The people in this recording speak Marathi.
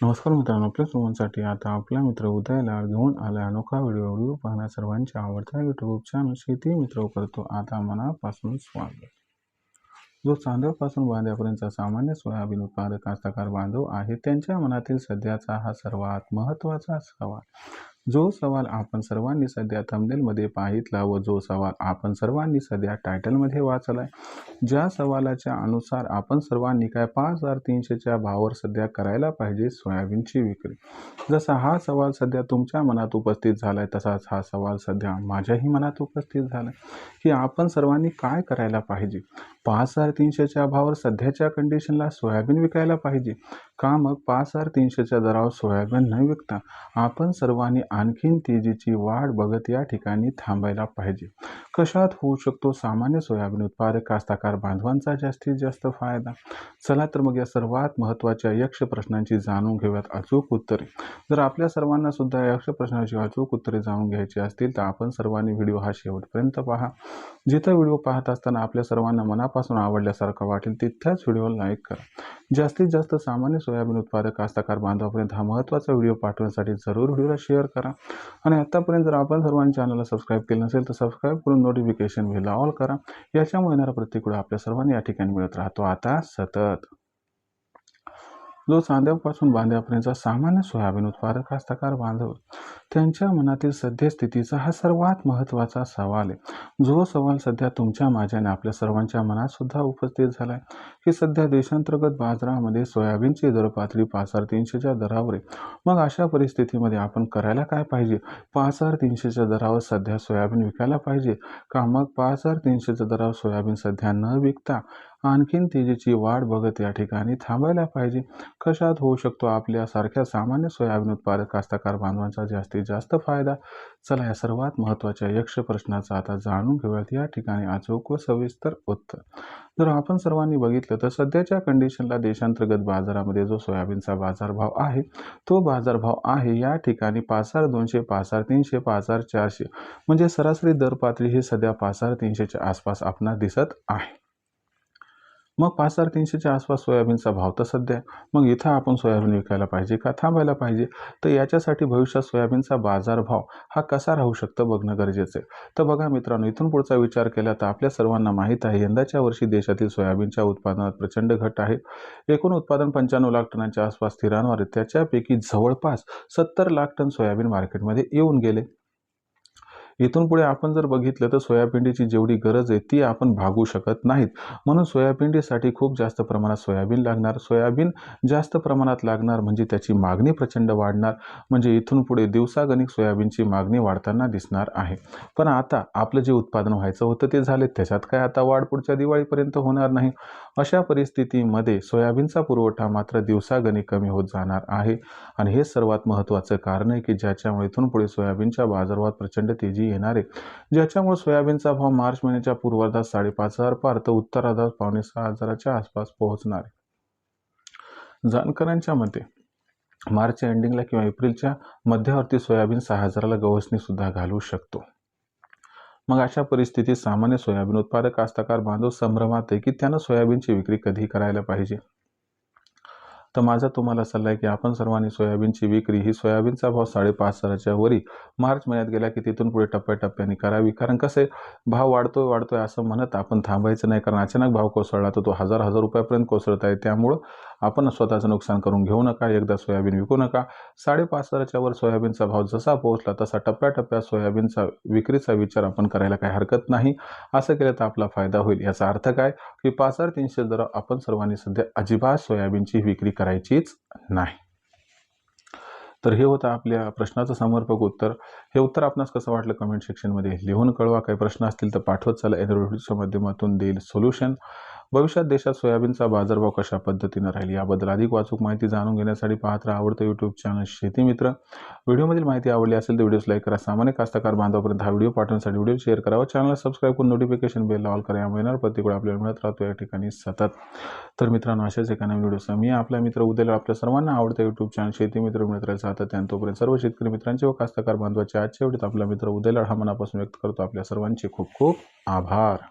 नमस्कार मित्रांनो, आपल्या सर्वांसाठी आता आपला मित्र उदयला घेऊन आला अनोखा व्हिडिओ पाहण्या सर्वांच्या आवडता यूट्यूब चॅनल शेती मित्र करतो आता मनापासून स्वागत। जो चांदपासून बांध्यापर्यंतचा सामान्य सोयाबीन उत्पादक कास्तकार बांधव आहे त्यांच्या मनातील सध्याचा हा सर्वात महत्त्वाचा सवाल, जो सवाल आपण सर्वांनी सध्या थंबनेलमध्ये पाहितला व जो सवाल आपण सर्वांनी सध्या टायटलमध्ये वाचलाय, ज्या सवालाच्या अनुसार आपण सर्वांनी काय 5300च्या भावावर सध्या करायला पाहिजे सोयाबीनची विक्री। जसा हा सवाल सध्या तुमच्या मनात उपस्थित झालाय तसाच हा सवाल सध्या माझ्याही मनात उपस्थित झालाय की आपण सर्वांनी काय करायला पाहिजे। 5300च्या भावावर सध्याच्या कंडिशनला सोयाबीन विकायला पाहिजे का मग 5300च्या दरावर सोयाबीन न विकता आपण सर्वांनी आणखीन तेजीची वाढ बघत या ठिकाणी थांबायला पाहिजे। कशात होऊ शकतो सामान्य सोयाबीन उत्पादक कास्तकार बांधवांचा जास्तीत जास्त फायदा? चला तर मग या सर्वात महत्त्वाच्या यक्ष प्रश्नांची जाणून घेऊयात अचूक उत्तरे। जर आपल्या सर्वांना सुद्धा यक्ष प्रश्नांची अचूक उत्तरे जाणून घ्यायची असतील तर आपण सर्वांनी व्हिडिओ हा शेवटपर्यंत पहा। जिथे व्हिडिओ पाहत असताना आपल्या सर्वांना मनापासून आवडल्यासारखं वाटेल तिथल्याच व्हिडिओला लाईक करा। जास्तीत जास्त सामान्य सोयाबीन उत्पादक कास्तकार बांधवापर्यंत हा महत्त्वाचा व्हिडिओ पाठवण्यासाठी जरूर व्हिडिओला शेअर करा आणि आतापर्यंत जर आपण सर्वांनी चॅनलला सबस्क्राईब केलं नसेल तर सबस्क्राईब करून नोटिफिकेशन बेल ऑल करा। याच्यामुळे येणारा प्रत्येक व्हिडिओ आपल्या सर्वांनी या ठिकाणी मिळत राहतो आता सतत। जो चांद्यापासून बांध्यापर्यंतचा सामान्य सोयाबीन उत्पादक कास्तकार बांधव त्यांच्या मनातील सद्यस्थितीचा हा सर्वात महत्त्वाचा सवाल आहे, जो सवाल सध्या तुमच्या माझ्याने आपल्या सर्वांच्या मनात सुद्धा उपस्थित झालाय की सध्या देशांतर्गत बाजारामध्ये सोयाबीनची दर पातळी 5300च्या दरावर आहे। मग अशा परिस्थितीमध्ये आपण करायला काय पाहिजे? 5300च्या दरावर सध्या सोयाबीन विकायला पाहिजे का मग 5300च्या दरावर सोयाबीन सध्या न विकता आणखीन तेजीची वाढ बघत या ठिकाणी थांबायला पाहिजे? कशात होऊ शकतो आपल्या सारख्या सामान्य सोयाबीन उत्पादक कास्तकार बांधवांचा जास्तीत जास्त फायदा? चला या सर्वात महत्त्वाच्या यक्ष प्रश्नाचा आता जाणून घेऊयात या ठिकाणी अचूक व सविस्तर उत्तर। जर आपण सर्वांनी बघितलं तर सध्याच्या कंडिशनला देशांतर्गत बाजारामध्ये जो सोयाबीनचा बाजारभाव आहे तो बाजारभाव आहे या ठिकाणी 5200, 5300, 5400 म्हणजे सरासरी दर पातळी ही सध्या 5300च्या आसपास आपणास दिसत आहे। मग 5300च्या आसपास सोयाबीनचा भाव तर सध्या मग इथं आपण सोयाबीन विकायला पाहिजे का थांबायला पाहिजे? तर याच्यासाठी भविष्यात सोयाबीनचा बाजारभाव हा कसा राहू शकतो बघणं गरजेचं आहे। तर बघा मित्रांनो, इथून पुढचा विचार केला तर आपल्या सर्वांना माहीत आहे यंदाच्या वर्षी देशातील सोयाबीनच्या उत्पादनात प्रचंड घट आहे। एकूण उत्पादन 95 लाख टनांच्या आसपास स्थिरांवर आहे, त्याच्यापैकी जवळपास 70 लाख टन सोयाबीन मार्केटमध्ये येऊन गेले। इथून पुढे आपण जर बघितलं तर सोयाबीनची जेवढी गरज आहे ती आपण भागू शकत नाहीत, म्हणून सोयाबीनसाठी खूप जास्त प्रमाणात सोयाबीन लागणार। सोयाबीन जास्त प्रमाणात लागणार म्हणजे त्याची मागणी प्रचंड वाढणार, म्हणजे इथून पुढे दिवसागणिक सोयाबीनची मागणी वाढताना दिसणार आहे। पण आता आपलं जे उत्पादन व्हायचं होतं ते झाले, त्याच्यात काय आता वाढ पुढच्या दिवाळीपर्यंत होणार नाही। अशा परिस्थितीमध्ये सोयाबीनचा पुरवठा मात्र दिवसागणिक कमी होत जाणार आहे आणि हे सर्वात महत्त्वाचं कारण आहे की ज्याच्यामुळे इथून पुढे सोयाबीनच्या बाजारात प्रचंड तेजी येणार आहे, ज्याच्यामुळे सोयाबीनचा भाव मार्च महिन्याच्या पूर्वार्धात 5500 पार तर उत्तरार्धात 6500च्या आसपास पोहोचणार आहे। जाणकारांच्या मते मार्चच्या एंडिंगला किंवा एप्रिलच्या मध्यावरती सोयाबीन 6000ला गवसणी सुद्धा घालू शकतो। मग अशा परिस्थितीत सामान्य सोयाबीन उत्पादक कास्तकार बांधव संभ्रमात आहे की त्यानं सोयाबीनची विक्री कधी करायला पाहिजे। तर माझा तुम्हाला सल्ला आहे की आपण सर्वांनी सोयाबीनची विक्री ही सोयाबीनचा भाव 5500च्या वरी मार्च महिन्यात गेला की तिथून पुढे टप्प्याटप्प्याने करावी। कारण कसं आहे, भाव वाढतोय असं म्हणत आपण थांबायचं नाही, कारण अचानक भाव कोसळला तर तो हजार रुपयापर्यंत कोसळत आहे। त्यामुळं आपण स्वतःचं नुकसान करून घेऊ नका, एकदा सोयाबीन विकू नका। 5500च्या वर सोयाबीनचा भाव जसा पोहोचला तसा टप्प्याटप्प्यात सोयाबीनचा विक्रीचा विचार आपण करायला काही हरकत नाही। असं केलं तर आपला फायदा होईल। याचा अर्थ काय की 5300 दर आपण सर्वांनी सध्या अजिबात सोयाबीनची विक्री करायचीच नाही। तर हे होतं आपल्या प्रश्नाचं समर्पक उत्तर। हे उत्तर आपणास कसं वाटलं कमेंट सेक्शनमध्ये लिहून कळवा। काही प्रश्न असतील तर पाठवत चला, येणाऱ्या व्हिडिओच्या माध्यमातून देईल सोल्युशन। भविष्यात देशात सोयाबीनचा बाजारभाव कशा पद्धतीने राहील याबद्दल अधिक वाचूक माहिती जाणून घेण्यासाठी पाहत राहा आवडतं यूट्यूब चॅनल शेती मित्र। व्हिडिओमधील माहिती आवडली असेल तर व्हिडिओस लाईक करा, सामान्य कास्तकार बांधवापर्यंत हा व्हिडिओ पाठवण्यासाठी व्हिडिओ शेअर करा व चॅनलला सबस्क्राईब करून नोटिफिकेशन बेल ऑल करा। यामुळे येणारा प्रत्येक आपल्याला मिळत राहतो या ठिकाणी सतत। तर मित्रांनो, अशाच एका नवीन व्हिडिओसह मी आपला मित्र उद्याला आपल्या सर्वांना आवडतं यूट्यूब चॅनल शेती मित्र मिळत राहायचं सातत्याने। तोपर्यंत सर्व शेतकरी मित्रांचे व कास्तकार बांधवांचे आजच्या व्हिडिओत आपला मित्र उद्याला हा मनापासून व्यक्त करतो आपल्या सर्वांचे खूप खूप आभार।